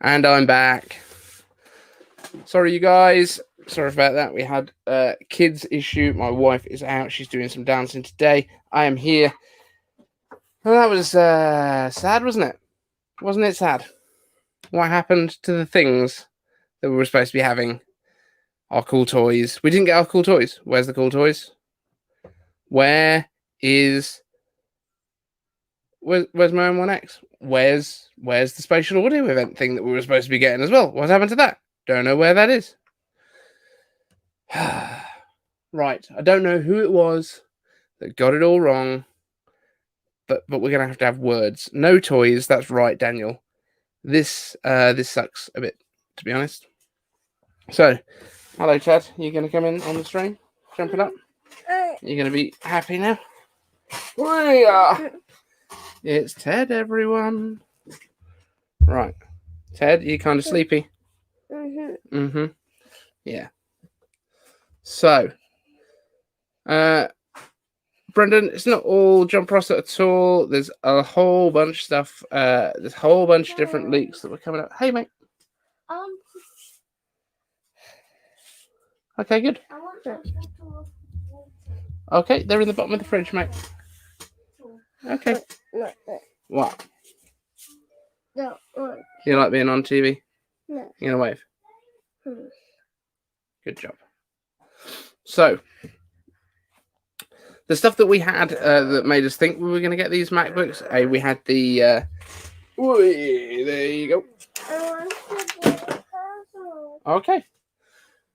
And I'm back. Sorry, you guys. Sorry about that. We had a kids issue. My wife is out. She's doing some dancing today. I am here. Well, that was sad, wasn't it? Wasn't it sad? What happened to the things that we were supposed to be having? Our cool toys. We didn't get our cool toys. Where's the cool toys? Where's my M1X? Where's the spatial audio event thing that we were supposed to be getting as well? What happened to that? Don't know where that is. Right, I don't know who it was that got it all wrong, but we're gonna have to have words. No toys. That's right, Daniel. This sucks a bit, to be honest. So, hello, Ted. You gonna come in on the stream? Jumping up? You're gonna be happy now? It's Ted, everyone. Right, Ted, you kind of sleepy? Yeah. So, Brendan, it's not all John Prosser at all. There's a whole bunch of stuff. There's a whole bunch of different leaks that were coming up. Hey, mate. Okay, good. Okay, they're in the bottom of the fridge, mate. Okay. What? No. You like being on TV? No. You gonna wave? Good job. So, the stuff that we had that made us think we were going to get these MacBooks, we had the... there you go. Okay.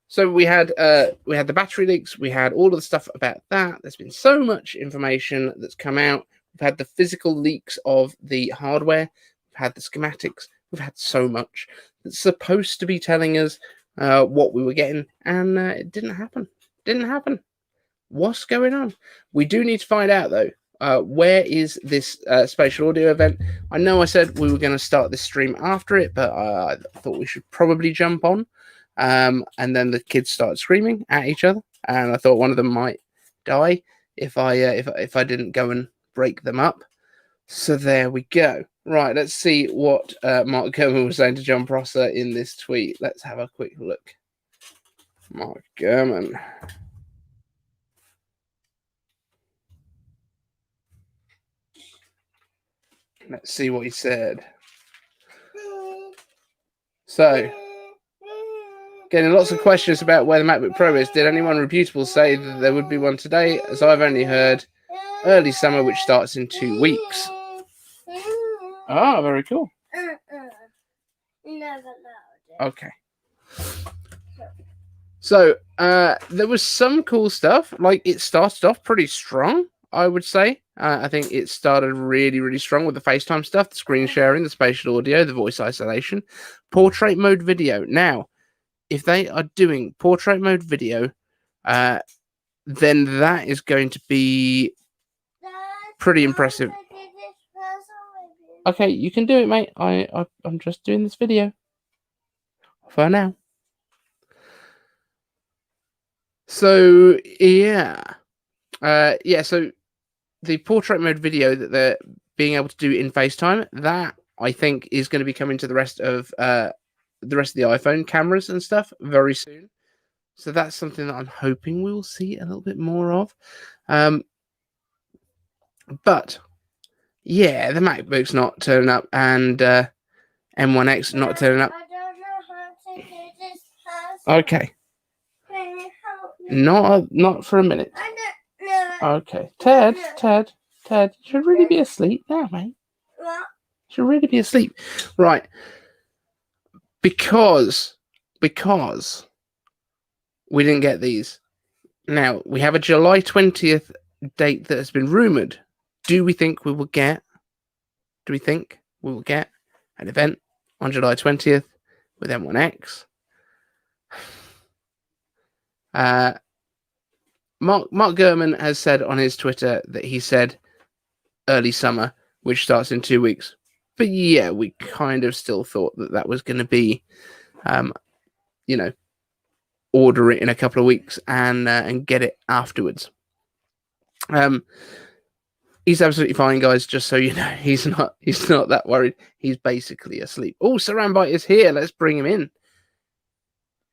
So we had the battery leaks. We had all of the stuff about that. There's been so much information that's come out. We've had the physical leaks of the hardware. We've had the schematics. We've had so much that's supposed to be telling us what we were getting, and it didn't happen. Didn't happen. What's going on? We do need to find out, though. Where is this spatial audio event? I know I said we were going to start this stream after it, but I thought we should probably jump on. And then the kids started screaming at each other, and I thought one of them might die if I didn't go and break them up. So there we go. Right, let's see what Mark Gurman was saying to John Prosser in this tweet. Let's have a quick look. Mark Gurman. Let's see what he said. So, getting lots of questions about where the MacBook Pro is. Did anyone reputable say that there would be one today? As I've only heard early summer, which starts in 2 weeks. Ah, very cool. Okay. So, there was some cool stuff. Like, it started off pretty strong, I would say. I think it started really, really strong with the FaceTime stuff, the screen sharing, the spatial audio, the voice isolation, portrait mode video. Now, if they are doing portrait mode video, then that is going to be pretty impressive. Okay, you can do it, mate. I'm just doing this video for now. So yeah, so the portrait mode video that they're being able to do in FaceTime, that I think is going to be coming to the rest of the iPhone cameras and stuff very soon. So that's something that I'm hoping we will see a little bit more of. But yeah, the MacBook's not turning up, and M1X not turning up. I don't know how to do this puzzle. Okay. Can you help me? Not for a minute. I don't know. Okay, Ted, you should really be asleep now, mate. What? You should really be asleep, right? Because we didn't get these. Now we have a July 20th date that has been rumored. Do we think we will get an event on July 20th with M1X? Mark Gurman has said on his Twitter that he said early summer, which starts in 2 weeks. But yeah, we kind of still thought that was going to be, order it in a couple of weeks and get it afterwards. He's absolutely fine, guys. Just so you know, he's not that worried. He's basically asleep. Oh, SaranByte is here. Let's bring him in.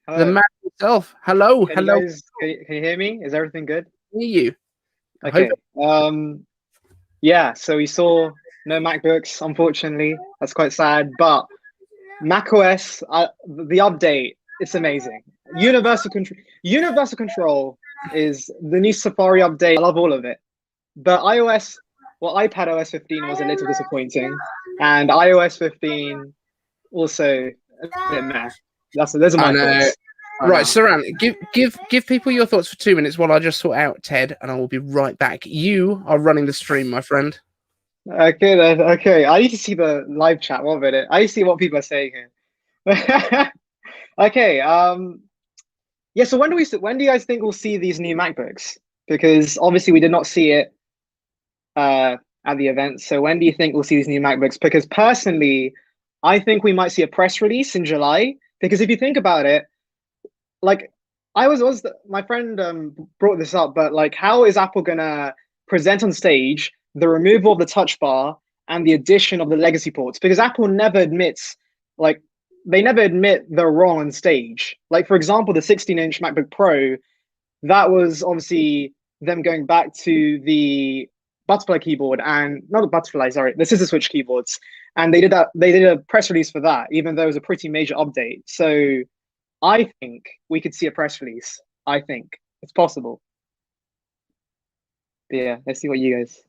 Hello. The man himself. Hello, Can hello. You guys, can you hear me? Is everything good? Hear you. Okay. Yeah. So we saw no MacBooks, unfortunately. That's quite sad. But macOS, the update, it's amazing. Universal Control is the new Safari update. I love all of it. But iPad OS 15 was a little disappointing, and iOS 15 also a bit meh. Those are my thoughts. Right, Saran, give people your thoughts for 2 minutes while I just sort out Ted, and I will be right back. You are running the stream, my friend. Okay, then. Okay. I need to see the live chat. 1 minute. I need to see what people are saying here. Okay. Yeah. So when do you guys think we'll see these new MacBooks? Because obviously we did not see it at the event. So when do you think we'll see these new MacBooks? Because personally, I think we might see a press release in July. Because if you think about it, like my friend brought this up, but like, how is Apple gonna present on stage the removal of the touch bar and the addition of the legacy ports? Because Apple never admits, like, they never admit they're wrong on stage. Like, for example, the 16-inch MacBook Pro, that was obviously them going back to the butterfly keyboard, and not the butterfly, sorry, the scissor switch keyboards. And they did a press release for that, even though it was a pretty major update. So I think we could see a press release. I think it's possible. But yeah, let's see what you guys.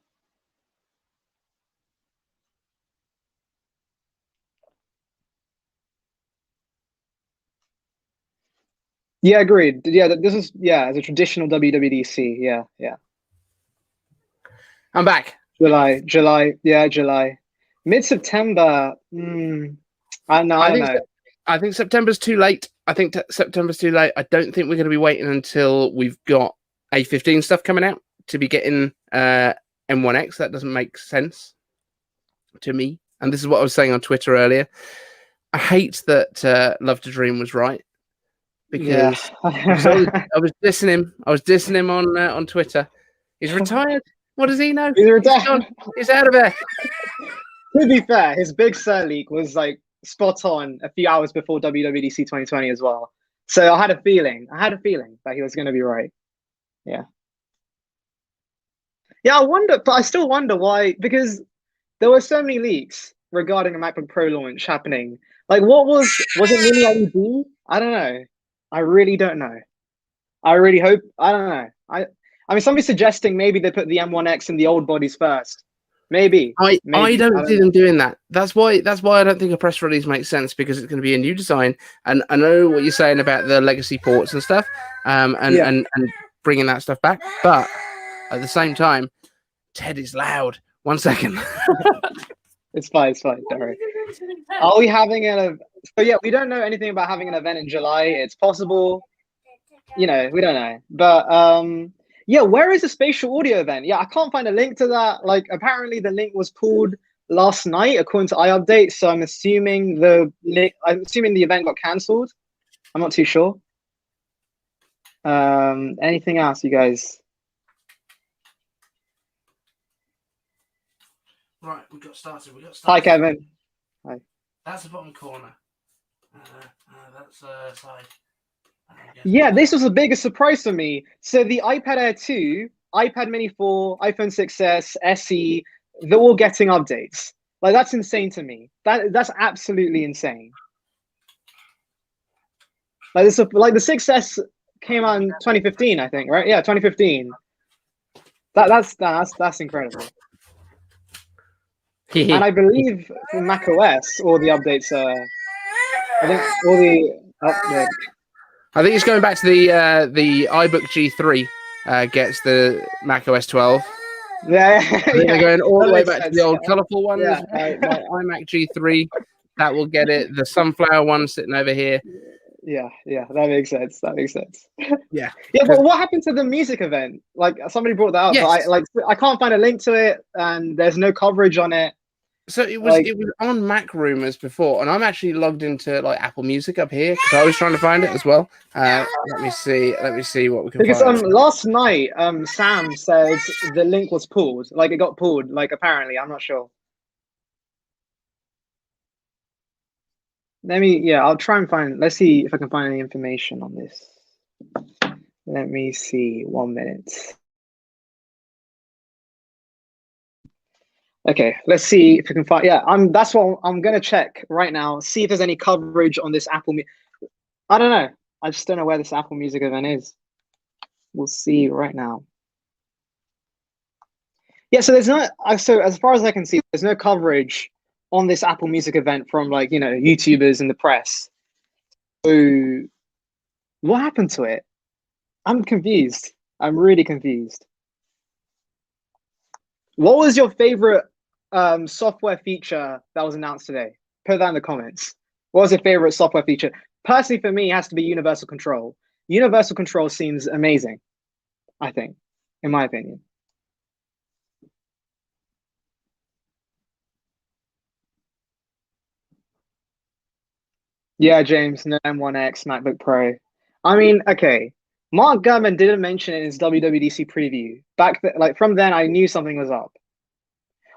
Yeah, agreed. Yeah, this is as a traditional WWDC. Yeah. I'm back. July. Mid-September. I don't know. I think September's too late. I don't think we're going to be waiting until we've got A15 stuff coming out to be getting M1X. That doesn't make sense to me. And this is what I was saying on Twitter earlier. I hate that Love to Dream was right, because I was dissing him. I was dissing him on Twitter. He's retired. What does he know? He's retired. He's out of there. To be fair, his Big Sur leak was like spot on a few hours before WWDC 2020 as well. So I had a feeling that he was going to be right. Yeah, I wonder, but I still wonder why, because there were so many leaks regarding a MacBook Pro launch happening. Like, what was it Mini LED? I don't know. I really don't know. I really hope. I don't know. I mean, somebody's suggesting maybe they put the M1X in the old bodies first. Maybe. I don't see them doing that. That's why I don't think a press release makes sense, because it's going to be a new design. And I know what you're saying about the legacy ports and stuff, and bringing that stuff back. But at the same time, Ted is loud. 1 second. It's fine. Don't worry. Are we having So yeah, we don't know anything about having an event in July. It's possible. We don't know. But yeah, where is the spatial audio event? Yeah, I can't find a link to that. Like, apparently the link was pulled last night according to iUpdate. So I'm assuming the event got cancelled. I'm not too sure. Anything else, you guys? Right, we got started. Hi, Kevin. Hi. That's the bottom corner. That's side. Yeah, this was the biggest surprise for me. So the iPad Air 2, iPad Mini 4, iPhone 6s, SE, they're all getting updates. Like, that's insane to me. That's absolutely insane. Like, the 6s came out in 2015, I think, right? Yeah, 2015. That's incredible. And I believe for macOS, all the updates are. I think all the updates. I think it's going back to the iBook G3 gets the macOS 12. Yeah, I think they're going all the way back to the old colourful ones. Yeah. My iMac G3, that will get it. The sunflower one sitting over here. Yeah, that makes sense. Yeah. But what happened to the music event? Like, somebody brought that up, yes. But I can't find a link to it, and there's no coverage on it. So it was Like, on Mac Rumors before, and I'm actually logged into like Apple Music up here because I was trying to find it as well. Let me see what we can because find. last night Sam said the link was pulled. Like it got pulled. Like apparently, I'm not sure. I'll try and find. Let's see if I can find any information on this. Let me see. 1 minute. Okay, let's see if we can find. Yeah, that's what I'm gonna check right now. See if there's any coverage on this Apple. I don't know. I just don't know where this Apple Music event is. We'll see right now. Yeah, so there's not. So as far as I can see, there's no coverage on this Apple Music event from like YouTubers and the press. So what happened to it? I'm confused. I'm really confused. What was your favorite software feature that was announced today? Put that in the comments. What was your favorite software feature? Personally, for me, it has to be Universal Control. Universal Control seems amazing, I think, in my opinion. Yeah, James, no M1X MacBook Pro. I mean, okay. Mark Gurman didn't mention it in his WWDC preview. Like from then, I knew something was up.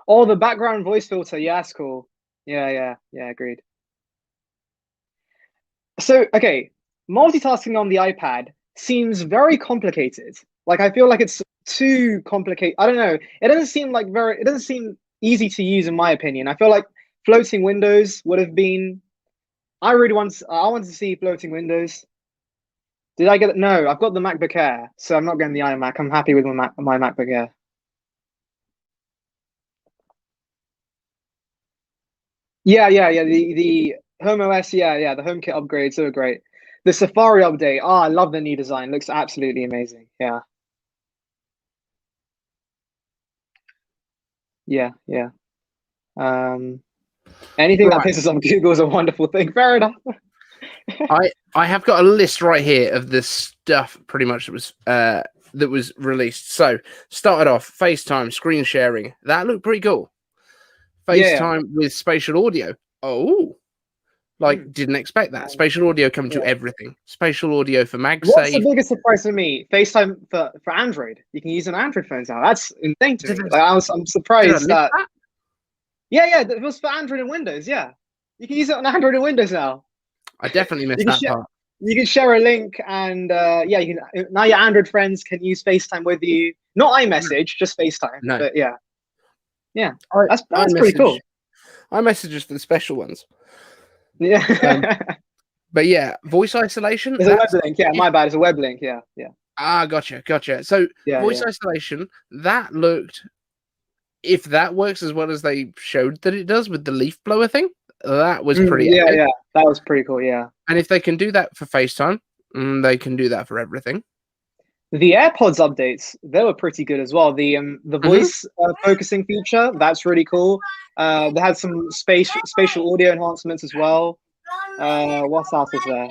Oh, the background voice filter. Yeah, that's cool. Yeah, agreed. So, okay, multitasking on the iPad seems very complicated. Like, I feel like it's too complicated. I don't know. It doesn't seem like it doesn't seem easy to use, in my opinion. I feel like floating windows would have been. I wanted to see floating windows. Did I get it? No, I've got the MacBook Air, so I'm not getting the iMac. I'm happy with my MacBook Air. Yeah. The Home OS, yeah. The HomeKit upgrades are great. The Safari update, I love the new design. Looks absolutely amazing. Yeah. Um, anything that Right. pisses off Google is a wonderful thing. Fair enough. I have got a list right here of the stuff pretty much that was released. So started off FaceTime screen sharing. That looked pretty cool. Yeah. FaceTime with spatial audio. Oh, Hmm. didn't expect that. Spatial audio coming to Yeah. everything. Spatial audio for What's the MagSafe. biggest surprise for me? FaceTime for Android. You can use an Android phones now. That's insane to Did me. I, Like, I'm did I surprised miss that. that? Yeah. It was for Android and Windows. Yeah, you can use it on Android and Windows now. I definitely You missed can that share. part. You can share a link, and yeah, you can now your Android friends can use FaceTime with you. Not iMessage, just FaceTime. No, But yeah, I that's pretty cool. iMessages for the special ones. Yeah, But yeah, voice isolation. it's a web link. Yeah, my bad. It's a web link. Yeah. Gotcha. So voice Yeah. isolation, that looked, if that works as well as they showed that it does with the leaf blower thing, that was pretty epic. Yeah. That was pretty cool. Yeah. And if they can do that for FaceTime, they can do that for everything. The AirPods updates, they were pretty good as well. The voice focusing feature, that's really cool. They had some spatial audio enhancements as well. What else is there?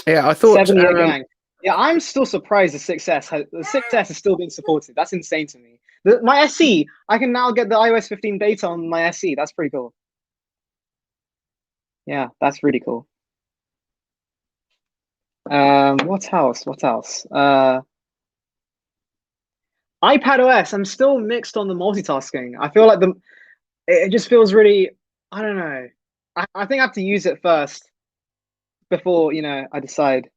Yeah, I thought 78 gang. Yeah, I'm still surprised the 6S is still being supported. That's insane to me. My SE, I can now get the iOS 15 beta on my SE. That's pretty cool. Yeah, that's really cool. What else? iPad OS. I'm still mixed on the multitasking. I feel like it just feels really. I don't know. I think I have to use it first before I decide.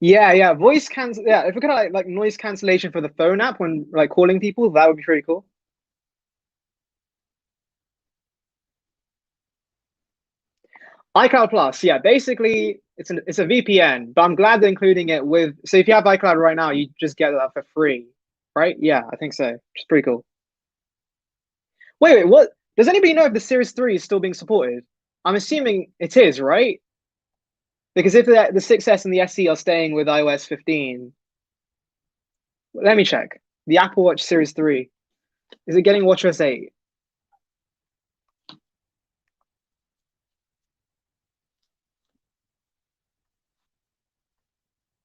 Yeah. Voice cancel. Yeah, if we could have like noise cancellation for the phone app when like calling people, that would be pretty cool. iCloud Plus, yeah, basically it's a VPN, but I'm glad they're including it with. So if you have iCloud right now, you just get that for free, right? Yeah, I think so. Which is pretty cool. Wait, what? Does anybody know if the Series 3 is still being supported? I'm assuming it is, right? Because if the 6S and the SE are staying with iOS 15, let me check. The Apple Watch Series 3, is it getting WatchOS 8?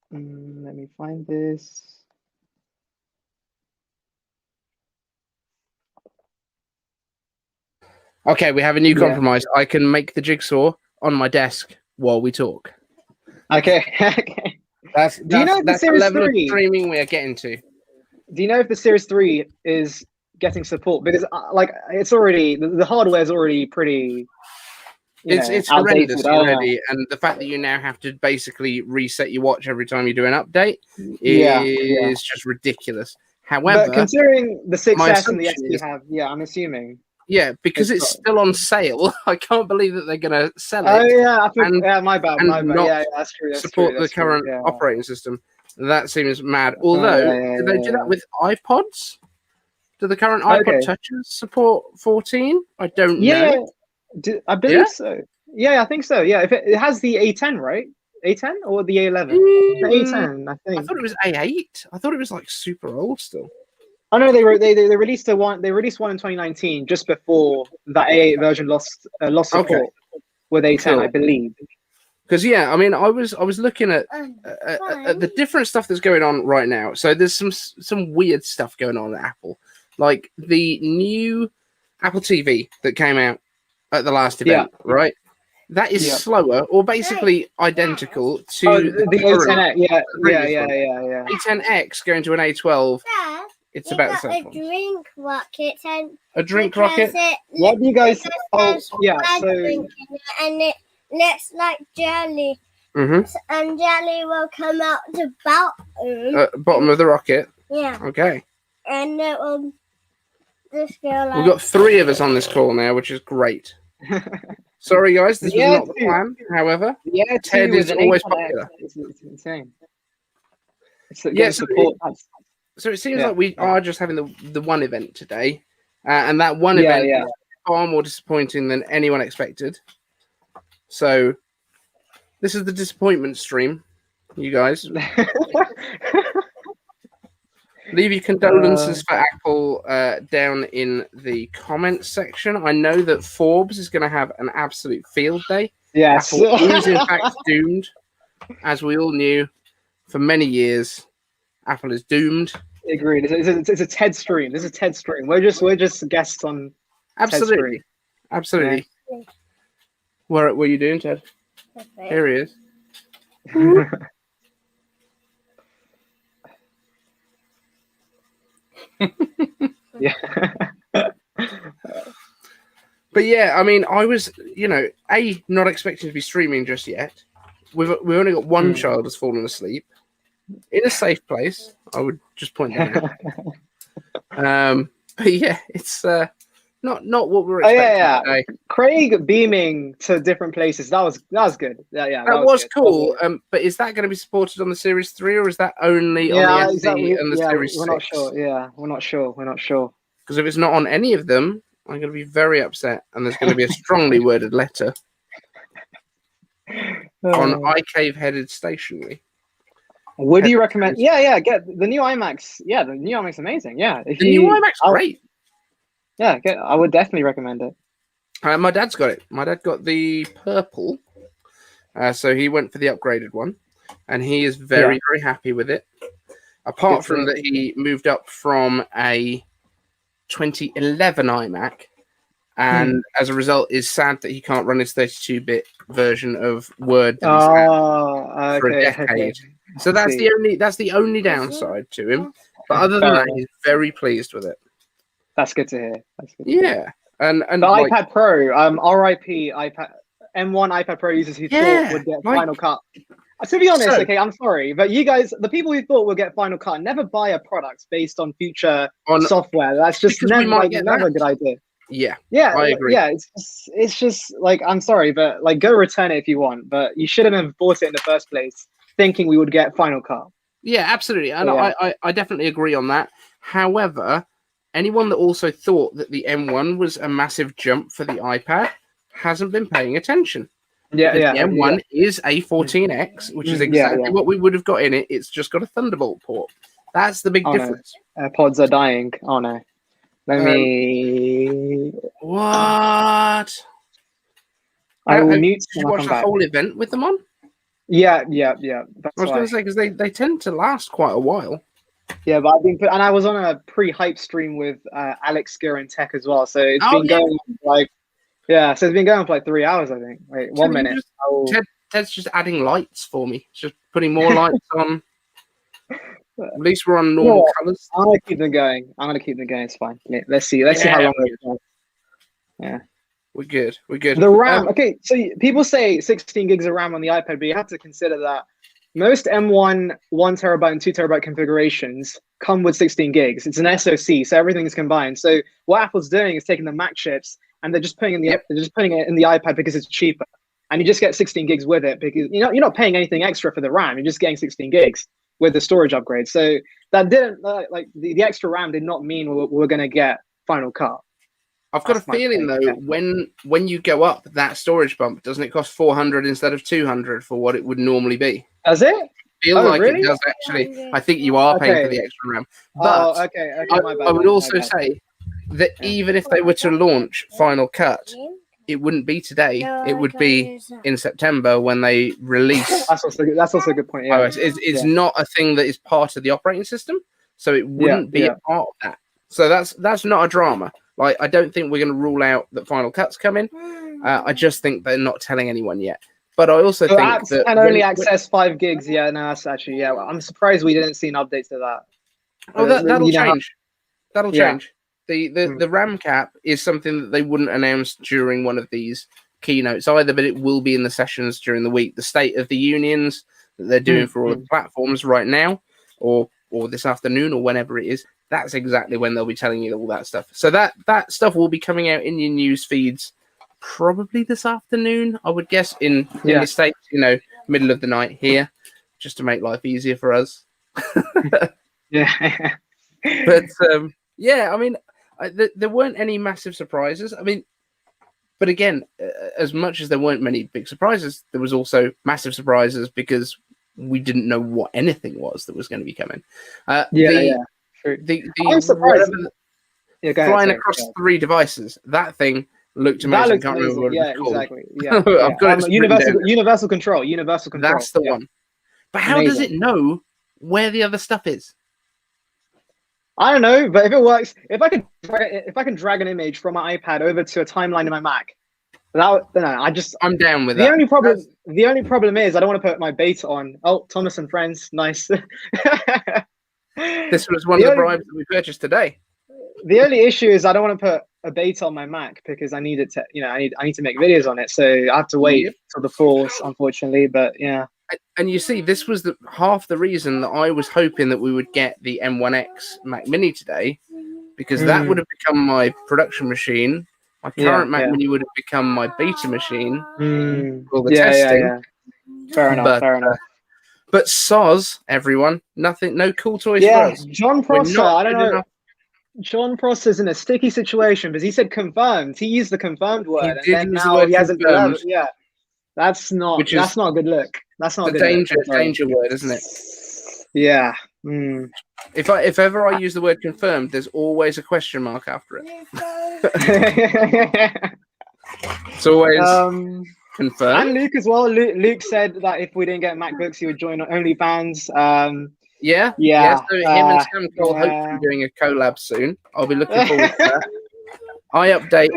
Let me find this. Okay, we have a new Yeah. compromise. I can make the jigsaw on my desk while we talk. Okay. Okay. That's Do you know if the that's the Series level of 3? streaming we are getting to. Do you know if the Series 3 is getting support? Because like it's already the hardware is already pretty, It's outdated. horrendous I don't know. already, and the fact that you now have to basically reset your watch every time you do an update Yeah. is just ridiculous. But However, considering the my 6S and the assumption SP is, have, yeah, I'm assuming. yeah, because It's it's got- still on sale, I can't believe that they're going to sell Oh it yeah, I think, and- yeah, my bad, and my bad. not Yeah, that's true. That's support true. the current Yeah. operating system. That seems mad. Although, yeah, do they do yeah. that with iPods? Do the current Okay. iPod touches support 14? I don't Yeah, know. I believe so. Yeah, I think so. Yeah, if it has the A10, right? A10 or the A11? The A10, I I think. thought it was A8. I thought it was like super old still. Oh no, they released one. They released one in 2019, just before that A8 version lost support Okay. with A10, Cool. I believe. Because I mean, I was looking at the different stuff that's going on right now. So there's some weird stuff going on at Apple, like the new Apple TV that came out at the last event, right? That is Yeah. slower or basically identical to Oh, the current A10X. Yeah, previous yeah, one. yeah, yeah. A10X going to an A12. Dad, It's you about the got same. a drink rocket and A drink because rocket. it What do you guys? because Oh, there's yeah. red So drink in it and it looks like jelly, Mm-hmm. and jelly will come out the bottom. Bottom of the rocket. Yeah, Okay. and it will just go like. We've got 3 of us on this call now, which is great. Sorry, guys, this was Yeah, not the dude. plan. However, yeah, Ted two is with an always A10X. popular. It's insane. It's Yeah, getting so support. So it seems Yeah. like we are just having the one event today, and that one Yeah, event yeah. is far more disappointing than anyone expected. So this is the disappointment stream, you guys. Leave your condolences for Apple down in the comments section. I know that Forbes is going to have an absolute field day. Yes. Apple is in fact doomed, as we all knew for many years. Apple is doomed. Agreed. It's a TED stream. This is a TED stream. We're just guests on. Absolutely, absolutely. Yeah. What are you doing, Ted? Okay. Here he is. Yeah. But yeah, I mean, I was, not expecting to be streaming just yet. We've only got one child that's fallen asleep in a safe place. I would just point that out. But yeah, it's not what we were expecting today. Craig beaming to different places. That was good. Yeah, That was good. cool. But is that going to be supported on the Series 3 or is that only on the exactly. SD and the Series 6? We're not sure. Yeah, we're not sure. Because if it's not on any of them, I'm going to be very upset, and there's going to be a strongly worded letter on iCaveDave stationery. Would you recommend? Yeah, get the new iMacs. Yeah, the new iMac's amazing. Yeah, The new iMac's great. Yeah, I would definitely recommend it. My dad's got it. My dad got the purple, so he went for the upgraded one, and he is very happy with it. Apart from that, he moved up from a 2011 iMac, and as a result, is sad that he can't run his 32-bit version of Word that he's had for a decade. Okay. So that's the only downside to him. But other than that, he's very pleased with it. That's good to hear. Yeah, and the iPad Pro, RIP iPad M1 iPad Pro users who thought would get Final Cut. To be honest, okay, I'm sorry, but you guys, the people who thought would get Final Cut, never buy a product based on future software. That's just never a good idea. Yeah, I agree. Yeah, it's just like, I'm sorry, but like, go return it if you want, but you shouldn't have bought it in the first place thinking we would get Final Cut. Yeah, absolutely, and I definitely agree on that. However, anyone that also thought that the M1 was a massive jump for the iPad hasn't been paying attention. The M1 is a 14X, which is exactly what we would have got in it. It's just got a Thunderbolt port. That's the big difference. No. AirPods are dying. Oh no. Let me. What? I will mute. Did you watch the whole event with them on? Yeah. That's I was going to say, because they tend to last quite a while. Yeah, but and I was on a pre-hype stream with Alex Skier and Tech as well, so it's been going like Yeah, so it's been going for like 3 hours, I think. Wait, 1 minute. Ted's just adding lights for me. It's just putting more lights on. At least we're on normal colors. I'm gonna keep them going. It's fine. Yeah, let's see how long it goes. Yeah. We're good. The RAM. Okay, so people say 16 gigs of RAM on the iPad, but you have to consider that most M1 1 terabyte and 2 terabyte configurations come with 16 gigs. It's an SoC, so everything is combined. So what Apple's doing is taking the Mac chips and they're just putting it in the iPad because it's cheaper, and you just get 16 gigs with it because you're not paying anything extra for the RAM. You're just getting 16 gigs with the storage upgrade. So that didn't like the extra RAM did not mean we're going to get Final Cut. I've got a feeling though, when you go up that storage bump, doesn't it cost 400 instead of 200 for what it would normally be? Does it? It does actually. I think you are paying for the extra RAM. But my bad. I would also say that even if they were to launch Final Cut, it wouldn't be today. It would be in September when they release. That's also a good point. Yeah. It's not a thing that is part of the operating system, so it wouldn't be a part of that. So that's not a drama. Like, I don't think we're going to rule out that Final Cut's coming. I just think they're not telling anyone yet. But I also think apps that can only access 5 gigs. Yeah, no, that's actually Well, I'm surprised we didn't see an update to that. Oh, that'll change. That'll change. The RAM cap is something that they wouldn't announce during one of these keynotes either, but it will be in the sessions during the week. The State of the Unions that they're doing for all the platforms right now, or this afternoon, or whenever it is. That's exactly when they'll be telling you all that stuff. So that stuff will be coming out in your news feeds probably this afternoon, I would guess, in the States, middle of the night here, just to make life easier for us. Yeah. But I mean, there weren't any massive surprises. I mean, but again, as much as there weren't many big surprises, there was also massive surprises because we didn't know what anything was that was going to be coming. I'm surprised. Flying across 3 devices, that thing looked amazing. That looks can't remember what it was called. exactly. Yeah, I've got it universal control. That's the one. But how does it know where the other stuff is? I don't know, but if it works, if I can drag an image from my iPad over to a timeline in my Mac, I'm down with that. The only problem is I don't want to put my beta on. Oh, Thomas and Friends, nice. This was one of the bribes that we purchased today. The only issue is I don't want to put a beta on my Mac because I need it to, I need to make videos on it. So I have to wait till the fall, unfortunately. But yeah. And you see, this was half the reason that I was hoping that we would get the M1X Mac Mini today, because that would have become my production machine. My current Mac Mini would have become my beta machine for the testing. Yeah. Fair enough. But soz, everyone, nothing, no cool toys for us. John Prosser, I don't know. John Prosser's in a sticky situation because he said confirmed. He used the confirmed word, and then now he hasn't confirmed. Yeah, that's not a good look. That's not a good danger word, isn't it? Yeah. If ever I use the word confirmed, there's always a question mark after it. It's always confirmed. And Luke as well. Luke said that if we didn't get MacBooks, he would join OnlyFans. So him and Sam Cole hopefully doing a collab soon. I'll be looking forward to that. I update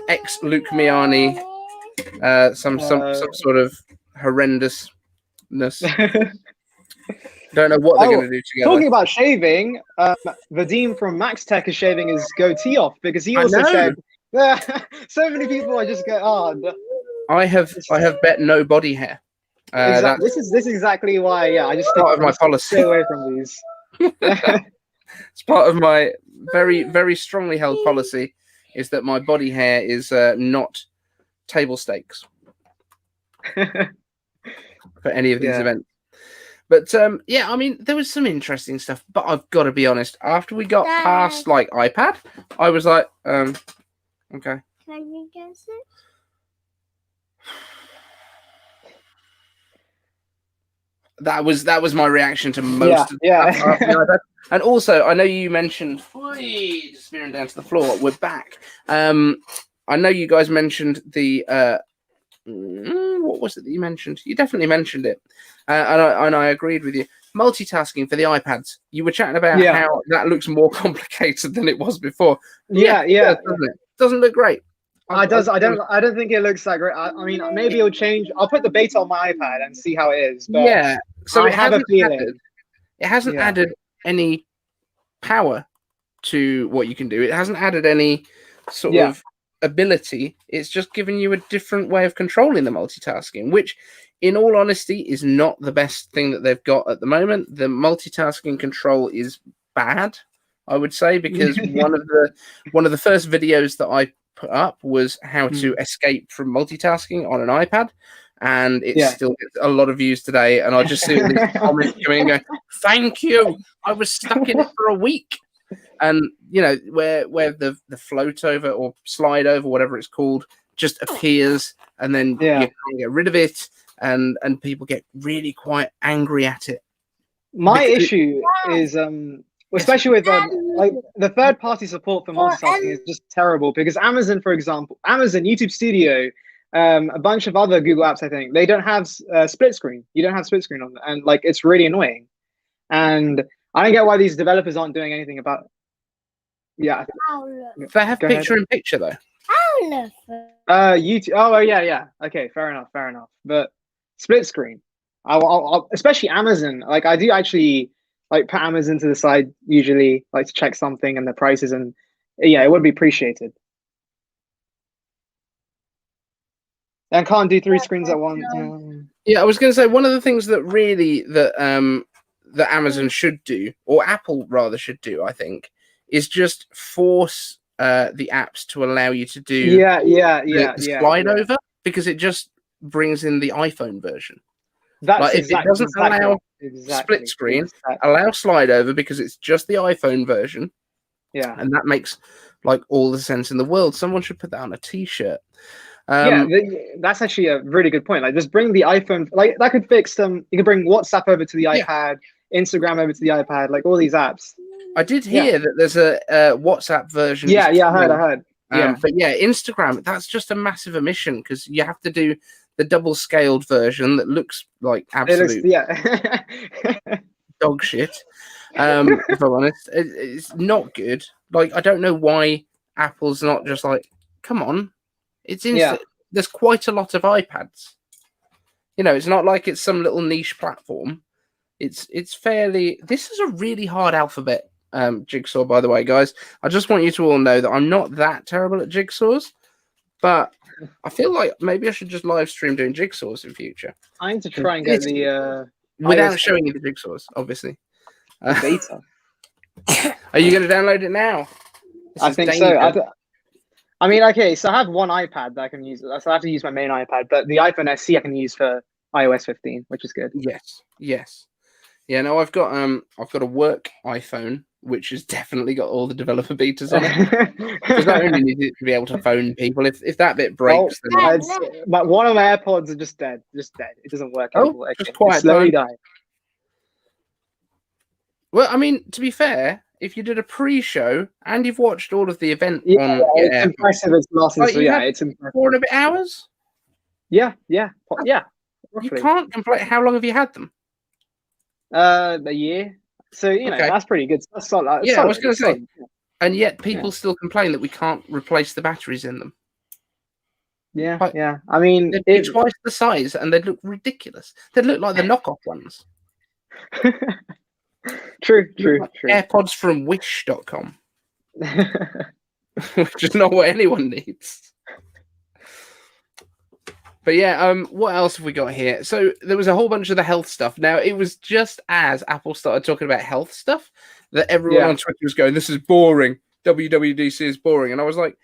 ex Luke Miani, some sort of horrendousness. Don't know what they're going to do together. Talking about shaving, Vadim from Max Tech is shaving his goatee off because he also said so many people are just going, I have bet no body hair. This is exactly why. I just part of my policy. Stay away from these. It's part of my very, very strongly held policy is that my body hair is not table stakes for any of these events. But I mean, there was some interesting stuff. But I've got to be honest. After we got past like iPad, I was like, okay. Can you guess it? That was my reaction to most of the And also, I know you mentioned just veering down to the floor. We're back. I know you guys mentioned the what was it that you mentioned? You definitely mentioned it, and I agreed with you. Multitasking for the iPads. You were chatting about how that looks more complicated than it was before. Doesn't it? Doesn't look great. I don't think it looks that great. I mean, maybe it'll change. I'll put the beta on my iPad and see how it is. But yeah, so I have a feeling it hasn't Yeah. added any power to what you can do. It hasn't added any sort Yeah. of ability. It's just given you a different way of controlling the multitasking, which, in all honesty, is not the best thing that they've got at the moment. The multitasking control is bad, I would say, because one of the first videos that I put up was how to escape from multitasking on an iPad, and it still gets a lot of views today. And I just see all these comments coming and going, "Thank you, I was stuck in it for a week." And you know, where the float over or slide over, whatever it's called, just appears, and then you can't get rid of it, and people get really quite angry at it. My issue is especially with like the third-party support for multitasking is just terrible, because Amazon, for example, YouTube Studio, a bunch of other Google apps, I think, they don't have split screen. You don't have split screen on them, and like it's really annoying. And I don't get why these developers aren't doing anything about it. Yeah. They have picture-in-picture though. YouTube. Oh yeah. Okay, fair enough. But split screen, I'll especially Amazon. Like I do actually like put Amazon to the side usually, like to check something and the prices, and yeah, it would be appreciated. And can't do 3 screens at once. Yeah, I was going to say one of the things that really that Amazon should do, or Apple rather should do, I think, is just force the apps to allow you to do the slide over, because it just brings in the iPhone version. That's like, if it doesn't allow split screen, allow slide over, because it's just the iPhone version. Yeah, and that makes like all the sense in the world. Someone should put that on a T-shirt. That's actually a really good point. Like, just bring the iPhone. Like that could fix them. You could bring WhatsApp over to the iPad, Instagram over to the iPad, like all these apps. I did hear that there's a WhatsApp version. Yeah, I heard. But yeah, Instagram, that's just a massive omission, because you have to do the double scaled version that looks like absolute dog shit. If I'm honest, it's not good. Like, I don't know why Apple's not just like, come on, it's instant. There's quite a lot of iPads. You know, it's not like it's some little niche platform. It's fairly. This is a really hard alphabet. Jigsaw, by the way, guys. I just want you to all know that I'm not that terrible at jigsaws, but I feel like maybe I should just live stream doing jigsaws in future. I need to try and get the without showing you the jigsaws, obviously. Beta. Are you going to download it now? I think so. I mean, okay, so I have one iPad that I can use. So I have to use my main iPad, but the iPhone SE I can use for iOS 15, which is good. Yes. Yeah, no, I've got a work iPhone, which has definitely got all the developer betas on it. Because I only need it to be able to phone people. If that bit breaks, then but one of my AirPods are just dead. It doesn't work anymore. Just quiet. Slowly die. Well, I mean, to be fair, if you did a pre-show and you've watched all of the event on it's impressive. It's lasting. Like, so it's impressive. 4 hours. Yeah. You can't complain. How long have you had them? A year. So that's pretty good. That's solid. I was going to say, and yet people still complain that we can't replace the batteries in them. Yeah. I mean, they'd be twice the size, and they'd look ridiculous. They'd look like the knockoff ones. True. AirPods from Wish.com, which is not what anyone needs. But yeah, what else have we got here? So there was a whole bunch of the health stuff. Now, it was just as Apple started talking about health stuff that everyone on Twitter was going, "This is boring. WWDC is boring." And I was like,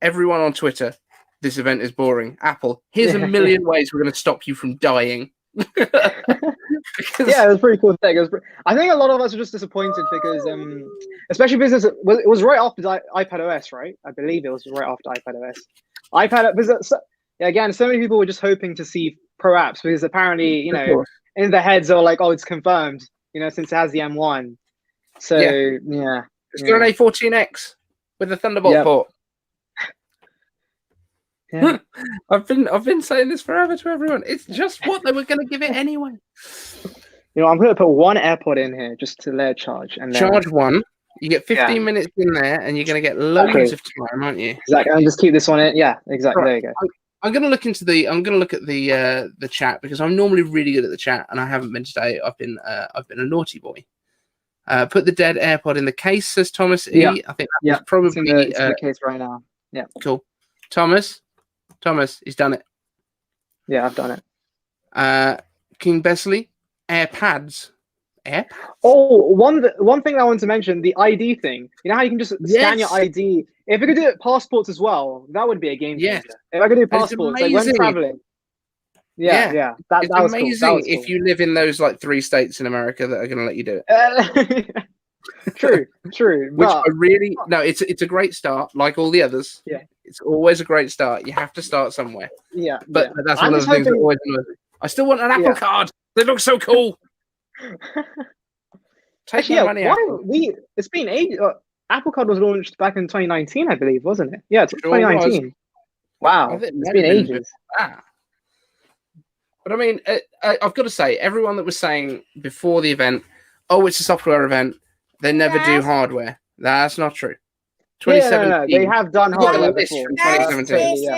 everyone on Twitter, this event is boring. Apple, here's a million ways we're going to stop you from dying. Yeah, it was pretty cool thing. I think a lot of us were just disappointed because, especially business, it was right after iPad OS, right? I believe it was right after iPad OS. Again, so many people were just hoping to see Pro apps because apparently, in their heads they were like, "Oh, it's confirmed," since it has the M1. So it's got an A14X with a Thunderbolt port. Yeah. I've been saying this forever to everyone. It's just what they were going to give it anyway. I'm going to put one AirPod in here just to let it charge, and charge one. You get 15 minutes in there, and you're going to get loads of time, aren't you? Exactly. And just keep this one in. Yeah, exactly. Right. There you go. I'm going to look into the. I'm going to look at the chat because I'm normally really good at the chat, and I haven't been today. I've been a naughty boy. Put the dead AirPod in the case, says Thomas E. Yeah. I think that was probably it's in the case right now. Yeah. Cool. Thomas, he's done it. Yeah, I've done it. King Besley, AirPads. Oh, one thing I wanted to mention, the ID thing. You know how you can just scan your ID? If we could do it passports as well, that would be a game changer. Yes. If I could do passports, like when traveling. Yeah. That was amazing cool. if you live in those like 3 states in America that are going to let you do it. True. Which I really it's a great start, like all the others. Yeah, it's always a great start. You have to start somewhere. Yeah, but that's one of the things that always annoys me. I still want an Apple Card. They look so cool. Take my money out. It's been ages. Apple Card was launched back in 2019, I believe, wasn't it? Yeah, 2019. Wow, it's been ages. But I mean, I've got to say, everyone that was saying before the event, "Oh, it's a software event," they never do hardware. That's not true. 2017. No, they have done hardware before. From 2017.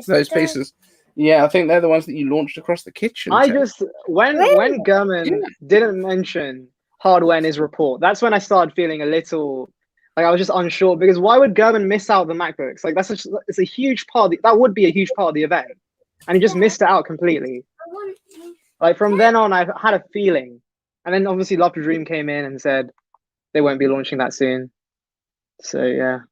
Those pieces. Yeah, I think they're the ones that you launched across the kitchen. When Gurman didn't mention hardware in his report, that's when I started feeling a little like I was just unsure, because why would Gurman miss out the MacBooks? Like it's a huge part. That would be a huge part of the event, and he just missed it out completely. Like from then on, I had a feeling, and then obviously Love to Dream came in and said they won't be launching that soon. So yeah.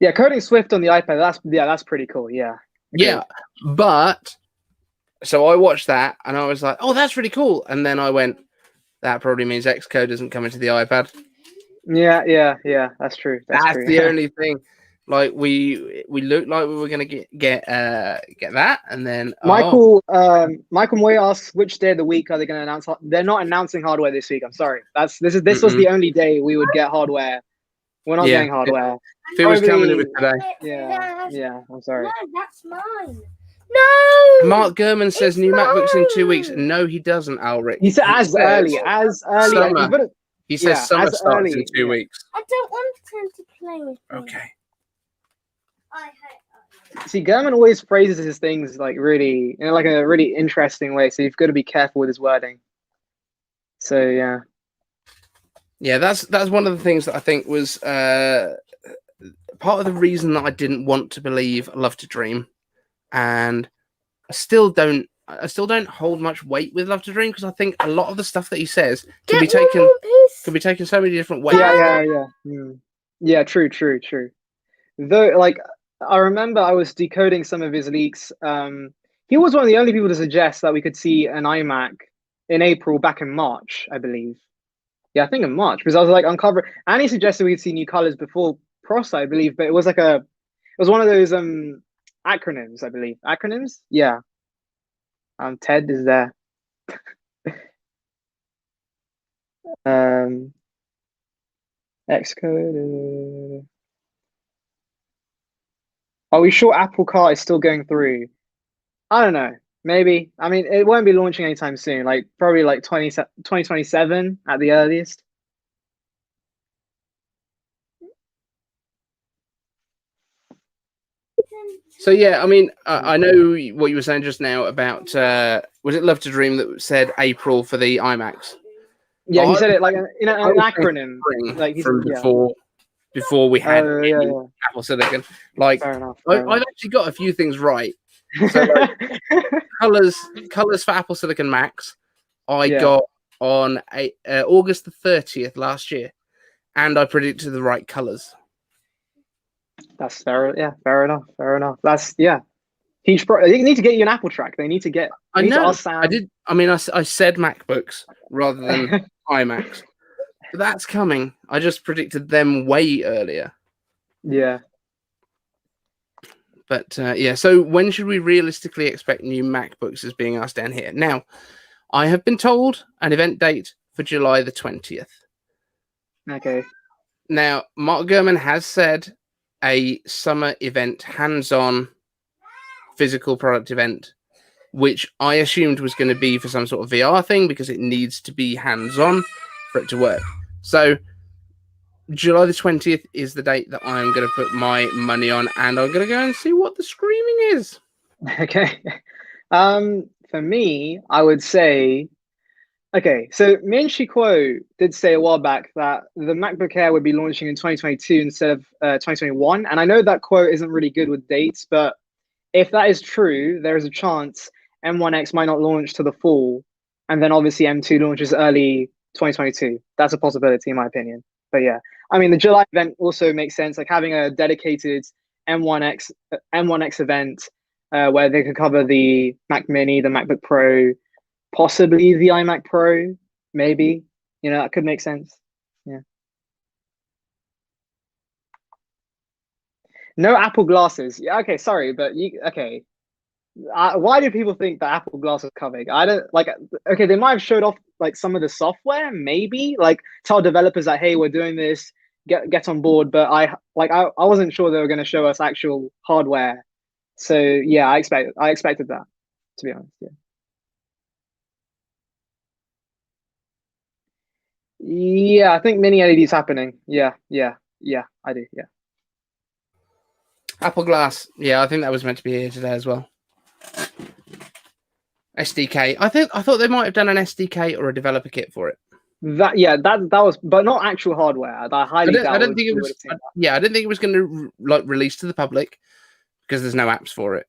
Yeah, coding Swift on the iPad, that's pretty cool, yeah. Yeah, but so I watched that and I was like, oh, that's really cool. And then I went, that probably means Xcode isn't coming to the iPad. Yeah, that's true. That's true. the only thing. Like we looked like we were gonna get that, and then Michael Moy asks which day of the week are they gonna announce? They're not announcing hardware this week. I'm sorry. This was the only day we would get hardware. We're not getting hardware. If it was coming, it was today. Yeah. I'm sorry. No, that's mine. No. Mark Gurman says new MacBooks in 2 weeks. No, he doesn't, Alric. He said as early. Summer. He says summer starts in 2 weeks. I don't want him to play with me. Okay. See, Gurman always phrases his things like really in like a really interesting way. So you've got to be careful with his wording. So yeah. Yeah, that's one of the things that I think was part of the reason that I didn't want to believe Love to Dream, and I still don't hold much weight with Love to Dream, because I think a lot of the stuff that he says can be taken so many different ways. Yeah. True. Though, like I remember, I was decoding some of his leaks. He was one of the only people to suggest that we could see an iMac in April back in March, I believe. Yeah, I think in March, because I was like uncovering, and he suggested we'd see new colors before Pros, I believe, but it was one of those acronyms, I believe. Acronyms? Yeah. TED is there. Xcode. Are we sure Apple Car is still going through? I don't know. Maybe. I mean, it won't be launching anytime soon. Like probably like 2027 at the earliest. So yeah, I mean, I know what you were saying just now about was it Love to Dream that said April for the iMacs? Yeah, he said it like in an acronym, like from before we had Apple Silicon. Like, fair enough. I've actually got a few things right. So, like, colors for Apple Silicon Macs, I got on August the 30th last year, and I predicted the right colors. That's fair. Yeah, fair enough. That's huge. They need to get you an Apple track. They need to get. I know. I did. I mean, I said MacBooks rather than iMacs. But that's coming. I just predicted them way earlier. Yeah. But so when should we realistically expect new MacBooks is being asked down here? Now, I have been told an event date for July the 20th. Okay. Now, Mark Gurman has said a summer event, hands-on physical product event which I assumed was going to be for some sort of VR thing because it needs to be hands-on for it to work. So July the 20th is the date that I'm going to put my money on, and I'm going to go and see what the screaming is. Okay. For me, I would say, okay, so Min Chi Kuo did say a while back that the MacBook Air would be launching in 2022 instead of 2021. And I know that quote isn't really good with dates, but if that is true, there is a chance M1X might not launch to the fall, and then obviously M2 launches early 2022. That's a possibility in my opinion. But yeah, I mean, the July event also makes sense, like having a dedicated M1X event where they could cover the Mac Mini, the MacBook Pro, possibly the iMac Pro, maybe. You know, that could make sense. Yeah. No Apple glasses. Yeah, okay, sorry, but okay. Why do people think that Apple Glass is coming? I don't like. Okay, they might have showed off like some of the software, maybe like tell developers that hey, we're doing this, get on board. But I wasn't sure they were going to show us actual hardware. So yeah, I expected that, to be honest. Yeah. Yeah, I think mini LED is happening. Yeah, I do. Yeah. Apple Glass. Yeah, I think that was meant to be here today as well. SDK. I thought they might have done an SDK or a developer kit for it. That was, but not actual hardware. I highly doubt. I don't think it was. Yeah, I didn't think it was going to like release to the public because there's no apps for it.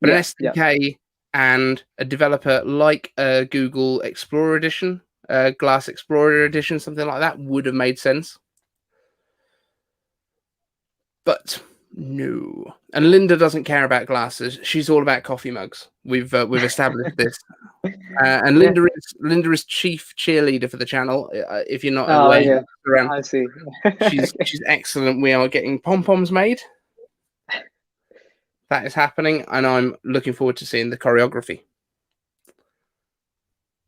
But an SDK and a developer like a Google Explorer Edition, Glass Explorer Edition, something like that would have made sense. But no. And Linda doesn't care about glasses. She's all about coffee mugs. We've established this. And Linda is chief cheerleader for the channel. If you're not aware, I see. she's excellent. We are getting pom-poms made. That is happening, and I'm looking forward to seeing the choreography.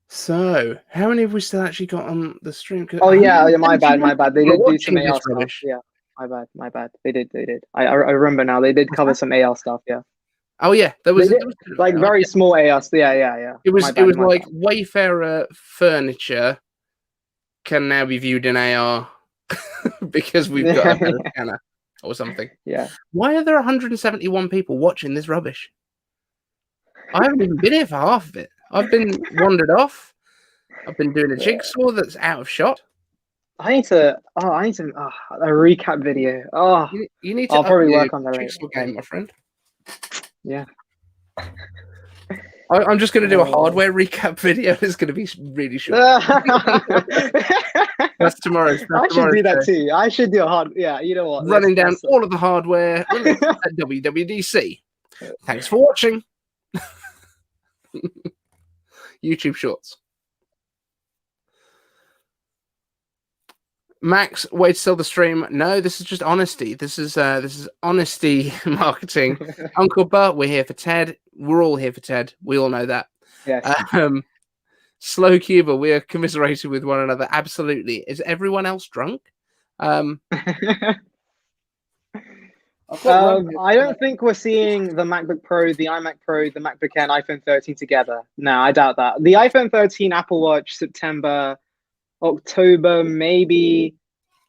So, how many have we still actually got on the stream? Oh yeah, my bad. They did do some AR stuff. Yeah, my bad. They did. I remember now. They did cover some AR stuff. Yeah. Oh yeah, there was like very small AR. Yeah. It was like Wayfarer furniture can now be viewed in AR because we've got a better scanner or something. Yeah. Why are there 171 people watching this rubbish? I haven't even been here for half of it. I've been wandered off. I've been doing a jigsaw that's out of shot. I need a recap video. Oh, you need to. I'll probably work on that jigsaw game, my friend. Yeah. I'm just going to do a hardware recap video. It's going to be really short. That's tomorrow. I should do that too. I should do a hard. Yeah, you know what? Running down all of the hardware at WWDC. Thanks for watching. YouTube Shorts. Max, wait to sell the stream. No, this is just honesty. This is honesty marketing. Uncle Bert, we're here for Ted. We're all here for Ted. We all know that. Yes. Slow Cuba, we are commiserating with one another. Absolutely. Is everyone else drunk? I don't think we're seeing the MacBook Pro, the iMac Pro, the MacBook Air, and iPhone 13 together. No, I doubt that. The iPhone 13, Apple Watch, September, October, maybe.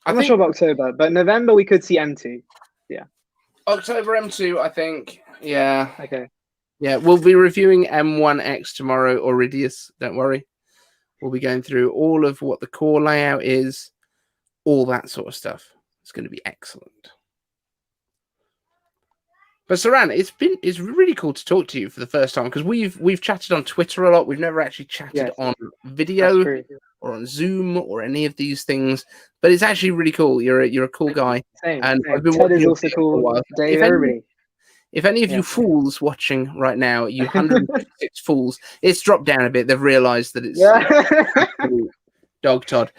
I'm not sure about October, but November we could see M2. Yeah. October M2, I think. Yeah. Okay. Yeah, we'll be reviewing M1X tomorrow, Iridius. Don't worry. We'll be going through all of what the core layout is, all that sort of stuff. It's going to be excellent. But Saran, it's really cool to talk to you for the first time because we've chatted on Twitter a lot. We've never actually chatted on video or on Zoom or any of these things. But it's actually really cool. You're a cool guy. Same. And I've been watching you also cool. For a while. If any of you fools watching right now, you 156 fools, it's dropped down a bit. They've realised that it's dog Todd.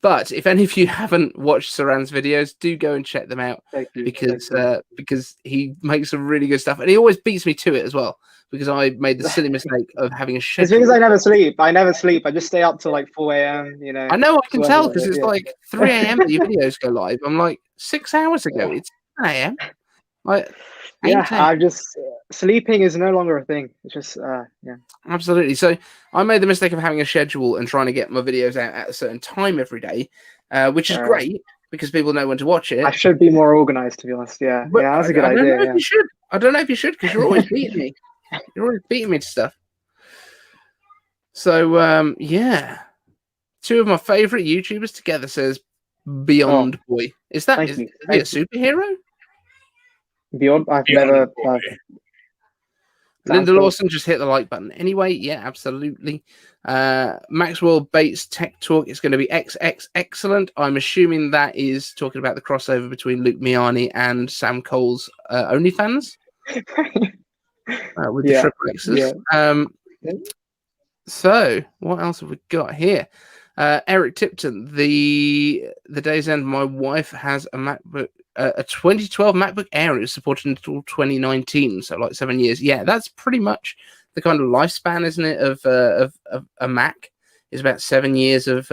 But if any of you haven't watched Saran's videos, do go and check them out because he makes some really good stuff, and he always beats me to it as well because I made the silly mistake of having a schedule. It's because I never sleep. I just stay up till like 4 a.m. You know. I know. I can tell because it's like 3 a.m. that your videos go live. I'm like 6 hours ago. It's 10 a.m. Like, Yeah, ain't it? I'm just sleeping is no longer a thing. It's just yeah. Absolutely. So I made the mistake of having a schedule and trying to get my videos out at a certain time every day, which is great because people know when to watch it. I should be more organized, to be honest. Yeah, But yeah, that's a good I don't idea. know if Yeah. you should. I don't know if you should because you're always beating me. You're always beating me to stuff. So yeah, two of my favorite YouTubers together, says Beyond Boy. Is that Thank is you. he a superhero? Beyond, I've Beyond never. Boy. Linda Lawson just hit the like button. Anyway, yeah, absolutely. Maxwell Bates Tech Talk is going to be XX excellent. I'm assuming that is talking about the crossover between Luke Miani and Sam Cole's OnlyFans with the triple X's. Yeah. So what else have we got here? Eric Tipton, the day's end. My wife has a MacBook. A 2012 MacBook Air. It was supported until 2019, so like 7 years. Yeah, that's pretty much the kind of lifespan, isn't it, of a Mac? Is about 7 years of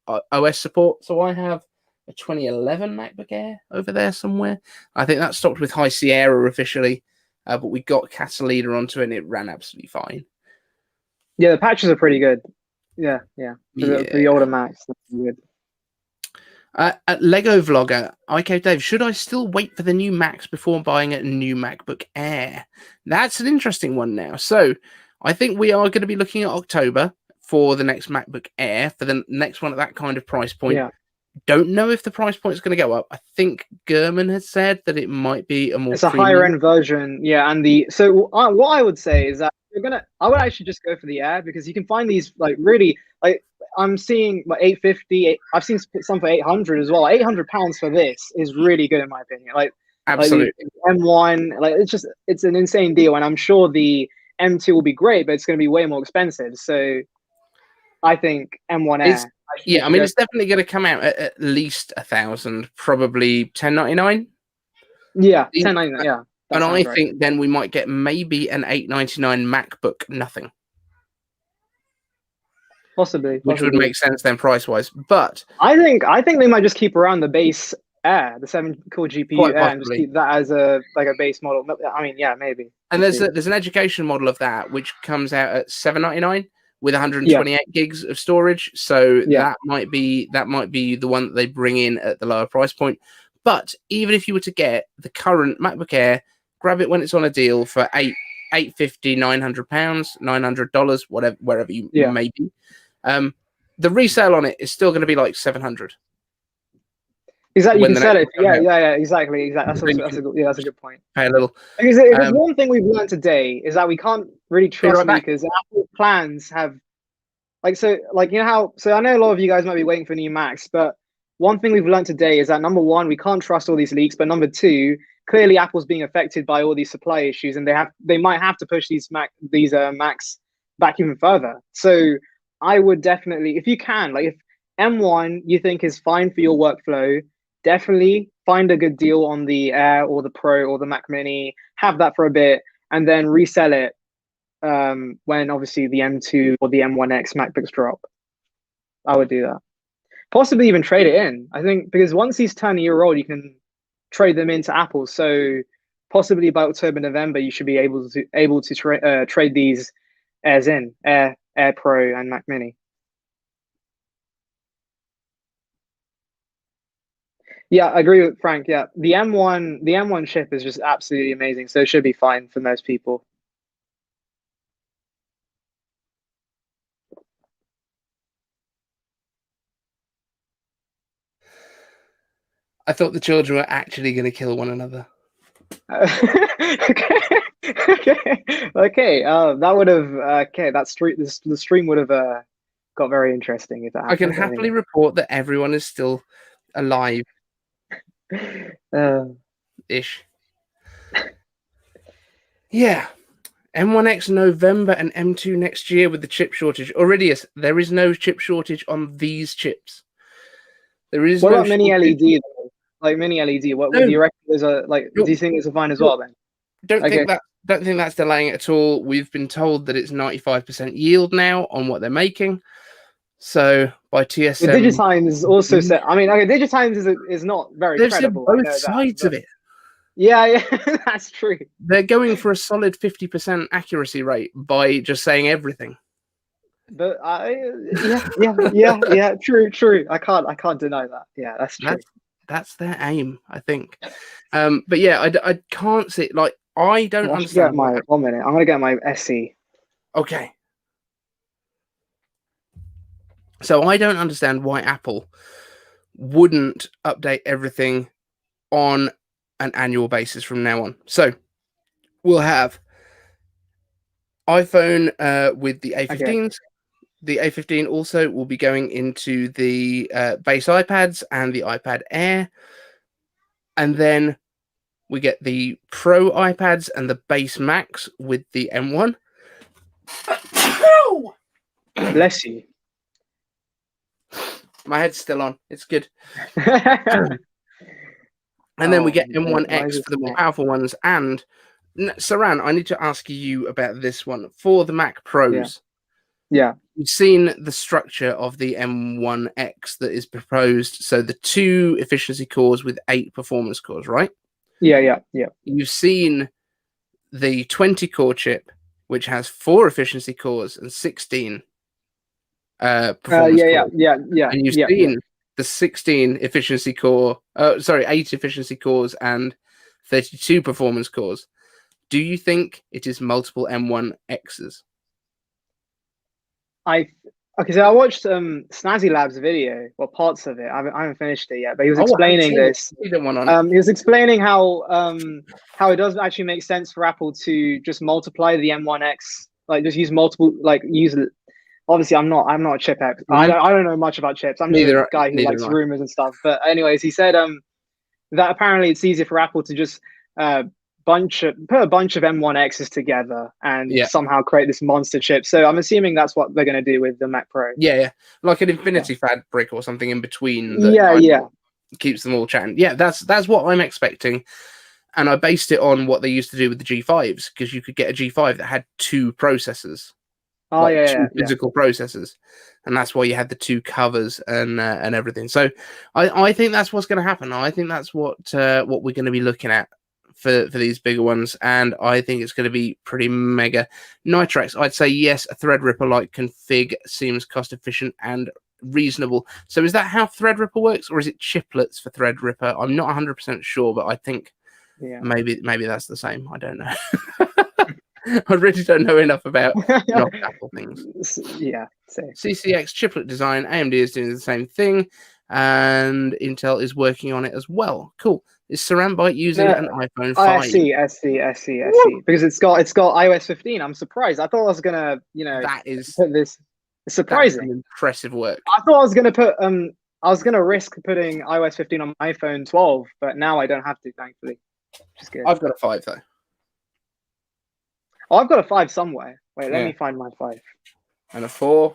OS support. So I have a 2011 MacBook Air over there somewhere. I think that stopped with High Sierra officially, but we got Catalina onto it, and it ran absolutely fine. Yeah, the patches are pretty good. Yeah. For the older Macs, they're pretty good. Lego Vlogger, iCaveDave, should I still wait for the new Macs before buying a new MacBook Air? That's an interesting one now. So I think we are going to be looking at October for the next MacBook Air, for the next one at that kind of price point. Yeah. Don't know if the price point is going to go up. I think Gurman has said that it might be a more It's a higher end version. Yeah, and what I would say is that I would actually just go for the Air because you can find these like really like I'm seeing like 850. I've seen some for 800 as well. £800 for this is really good in my opinion. Absolutely. Like the M1, like it's an insane deal, and I'm sure the M2 will be great, but it's going to be way more expensive. So I think M1 Air. Yeah, I mean it's definitely going to come out at least 1,000, probably 1099. Yeah, 1099. Yeah. And I think then we might get maybe an $899 MacBook nothing. Possibly. Which would make sense then price wise. But I think they might just keep around the base Air, the 7-core GPU Air, and just keep that as a base model. I mean, yeah, maybe. And there's an education model of that which comes out at $799 with 128 gigs of storage. So that might be the one that they bring in at the lower price point. But even if you were to get the current MacBook Air, grab it when it's on a deal for $850, £900, $900, whatever, wherever you may be. The resale on it is still going to be like $700. Exactly, you can sell it. Yeah, exactly. That's a good point. Pay a little. Because if there's one thing we've learned today is that we can't really trust because Apple plans have, I know a lot of you guys might be waiting for new Macs, but one thing we've learned today is that number one, we can't trust all these leaks, but number two, clearly Apple's being affected by all these supply issues, and they might have to push these Macs back even further. So I would definitely, if you can, like if M1 you think is fine for your workflow, definitely find a good deal on the Air or the Pro or the Mac Mini, have that for a bit, and then resell it when obviously the M2 or the M1X MacBooks drop. I would do that. Possibly even trade it in. I think because once these turn a year old, you can trade them into Apple. So possibly by October, November, you should be able to trade these Airs in, Air Pro and Mac Mini. Yeah, I agree with Frank. Yeah, the M1 chip is just absolutely amazing. So it should be fine for most people. I thought the children were actually going to kill one another. Okay. That would have the stream would have got very interesting if that happened. I can happily report that everyone is still alive. Ish. Yeah. M1X November and M2 next year with the chip shortage. Aurelius, there is no chip shortage on these chips. There is. What about mini LED though? Like mini LED? What do you reckon? Do you think it's a fine as well then? Don't think that's delaying it at all. We've been told that it's 95% yield now on what they're making. So by TSM, Digitimes also said. I mean, okay, Digitimes is not very credible. Both sides of it. Yeah, that's true. They're going for a solid 50% accuracy rate by just saying everything. But yeah. True. I can't deny that. Yeah, that's true. That's their aim, I think. But yeah, I can't see, like, I don't I should understand. get my 1 minute. I'm gonna get my SE. Okay. So I don't understand why Apple wouldn't update everything on an annual basis from now on. So we'll have iPhone with the A15s. Okay. The A15 also will be going into the base iPads and the iPad Air. And then we get the Pro iPads and the base Macs with the M1. Bless you. My head's still on. It's good. And then we get M1X for the more powerful ones. And Saran, I need to ask you about this one. For the Mac Pros, Yeah. you've seen the structure of the M1X that is proposed. So the 2 efficiency cores with 8 performance cores, right? Yeah. You've seen the 20-core chip, which has 4 efficiency cores and 16 performance cores. Yeah. And you've seen the 16 efficiency core, 8 efficiency cores and 32 performance cores. Do you think it is multiple M1Xs? Okay, so I watched Snazzy Lab's video, well, parts of it. I haven't finished it yet, but he was I explaining haven't this. seen it. One on it. He was explaining how it doesn't actually make sense for Apple to just multiply the M1X, like just use multiple, like use. Obviously, I'm not a chip expert. I don't know much about chips. I'm just a guy who likes rumors and stuff. But anyways, he said that apparently it's easier for Apple to just put a bunch of M1Xs together and somehow create this monster chip. So I'm assuming that's what they're going to do with the Mac Pro. Yeah, like an Infinity fabric or something in between. That keeps them all chatting. Yeah, that's what I'm expecting. And I based it on what they used to do with the G5s, because you could get a G5 that had 2 processors. Two physical processors, and that's why you had the 2 covers and everything. So I think that's what's going to happen. I think that's what we're going to be looking at for these bigger ones, and I think it's going to be pretty mega. Nitrox, I'd say yes, a Threadripper like config seems cost efficient and reasonable. So is that how Threadripper works, or is it chiplets for Threadripper? I'm not 100% sure, but I think maybe that's the same. I don't know. I really don't know enough about Apple things. Yeah. CCX chiplet design. AMD is doing the same thing, and Intel is working on it as well. Cool. Is SaranByte using an iPhone 5? I see. Because it's got iOS 15. I'm surprised. I thought I was gonna, that is put this. It's surprising. Impressive work. I thought I was gonna put I was gonna risk putting iOS 15 on my iPhone 12, but now I don't have to, thankfully. Which is good. I've got a 5 though. Oh, I've got a 5 somewhere. Wait, let me find my 5. And a 4.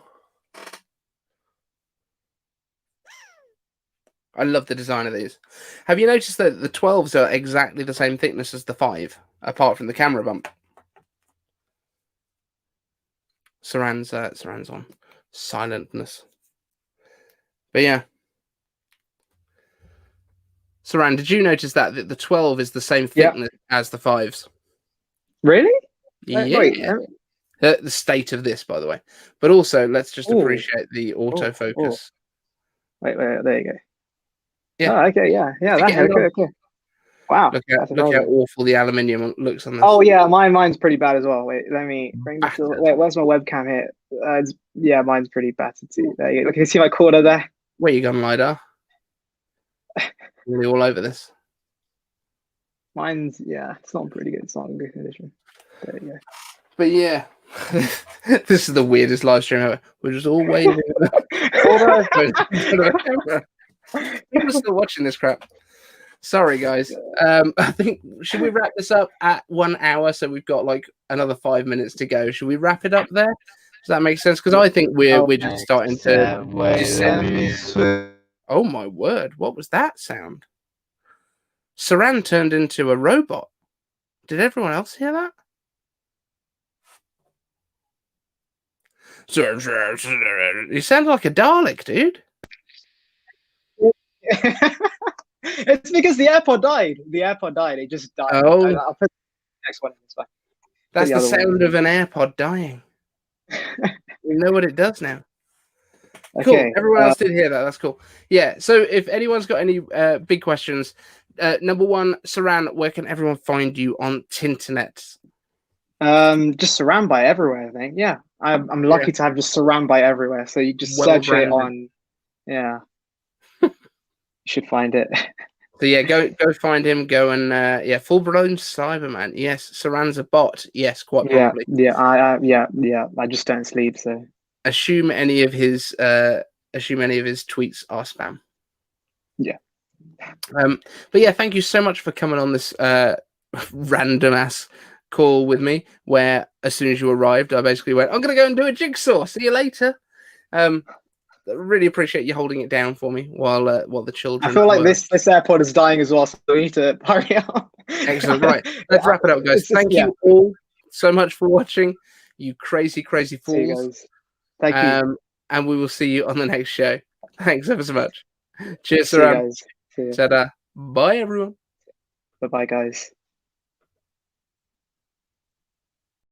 I love the design of these. Have you noticed that the 12s are exactly the same thickness as the 5, apart from the camera bump? Saran's on silentness. But yeah. Saran, did you notice that the 12 is the same thickness as the 5s? Really? Yeah. Wait, The state of this, by the way. But also, let's just appreciate the autofocus. Wait, there you go. Yeah. Oh, okay, yeah. Okay. Wow. Look how awful the aluminium looks on this. Oh yeah, mine's pretty bad as well. Wait, let me bring this. Wait, where's my webcam here? Mine's pretty battered too. There you go. Can you see my corner there? Where you gone, LiDAR? Really all over this. Mine's it's not pretty good. It's not in good condition. There you go. But yeah, this is the weirdest live stream ever. We're just all waving. People are still watching this crap. Sorry, guys. I think should we wrap this up at 1 hour? So we've got like another 5 minutes to go. Should we wrap it up there? Does that make sense? Because I think we're just starting to descend. Oh my word! What was that sound? Saran turned into a robot. Did everyone else hear that? You sound like a Dalek, dude. It's because the AirPod died. The AirPod died. It just died. Oh. I'll put the next one in this one. That's the other one. sound of an AirPod dying. We know what it does now. Cool. Okay. Everyone else did hear that. That's cool. Yeah. So if anyone's got any big questions, number one, Saran, where can everyone find you on Tinternet? Just SaranByte everywhere, I think. Yeah. I'm lucky to have just SaranByte everywhere. So you just search it on. Yeah. You should find it. So yeah, go find him. Go and full blown Cyberman. Yes, Saran's a bot. Yes, quite probably. Yeah. I just don't sleep, so assume any of his tweets are spam. Yeah. But yeah, thank you so much for coming on this random ass call with me. Where as soon as you arrived, I basically went, "I'm gonna go and do a jigsaw. See you later." Really appreciate you holding it down for me while the children. I feel like this AirPod is dying as well, so we need to hurry up. Excellent. Right, let's wrap it up, guys. Thank you all so much for watching. You crazy fools. See you guys. Thank you. And we will see you on the next show. Thanks ever so much. Cheers, See you Saran. guys. See you. Ta-da. Bye, everyone. Bye-bye, guys.